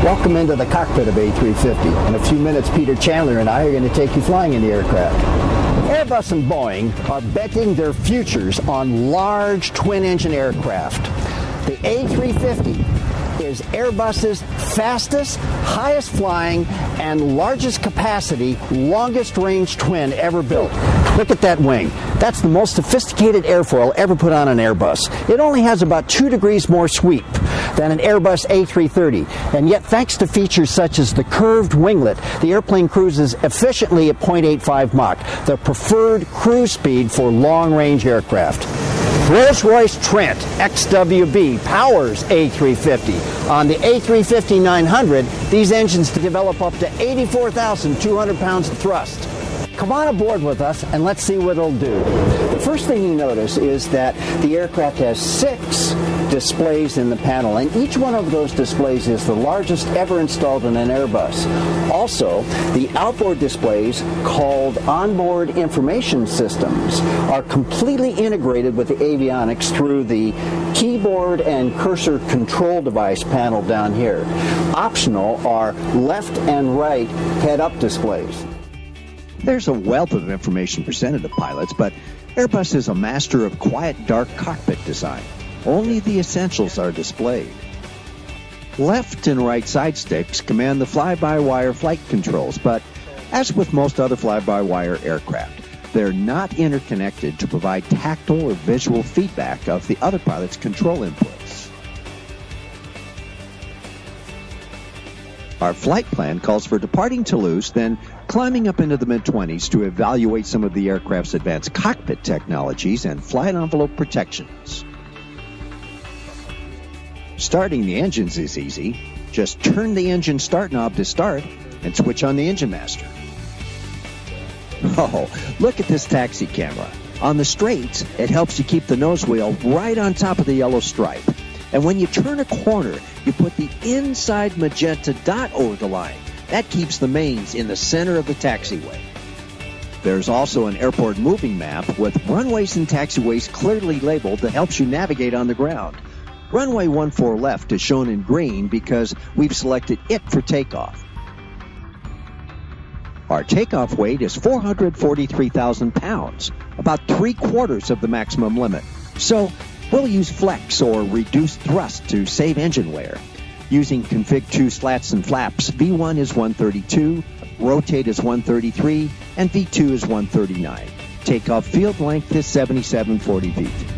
Welcome into the cockpit of A350. In a few minutes, Peter Chandler and I are going to take you flying in the aircraft. Airbus and Boeing are betting their futures on large twin-engine aircraft. The A350 is Airbus's fastest, highest flying, and largest capacity, longest range twin ever built. Look at that wing. That's the most sophisticated airfoil ever put on an Airbus. It only has about 2 degrees more sweep than an Airbus A330, and yet thanks to features such as the curved winglet, the airplane cruises efficiently at 0.85 Mach, the preferred cruise speed for long-range aircraft. Rolls-Royce Trent XWB powers A350. On the A350-900, these engines develop up to 84,200 pounds of thrust. Come on aboard with us and let's see what it'll do. The first thing you notice is that the aircraft has 6 displays in the panel, and each one of those displays is the largest ever installed in an Airbus. Also, the outboard displays, called onboard information systems, are completely integrated with the avionics through the keyboard and cursor control device panel down here. Optional are left and right head-up displays. There's a wealth of information presented to pilots, but Airbus is a master of quiet, dark cockpit design. Only the essentials are displayed. Left and right side sticks command the fly-by-wire flight controls, but as with most other fly-by-wire aircraft, they're not interconnected to provide tactile or visual feedback of the other pilot's control inputs. Our flight plan calls for departing Toulouse, then climbing up into the mid-20s to evaluate some of the aircraft's advanced cockpit technologies and flight envelope protections. Starting the engines is easy. Just turn the engine start knob to start and switch on the engine master. Oh, look at this taxi camera. On the straights, it helps you keep the nose wheel right on top of the yellow stripe. And when you turn a corner, you put the inside magenta dot over the line. That keeps the mains in the center of the taxiway. There's also an airport moving map with runways and taxiways clearly labeled that helps you navigate on the ground. Runway 14 left is shown in green because we've selected it for takeoff. Our takeoff weight is 443,000 pounds, about 3/4 of the maximum limit. So we'll use flex or reduced thrust to save engine wear. Using config 2 slats and flaps, V1 is 132, rotate is 133, and V2 is 139. Takeoff field length is 7740 feet.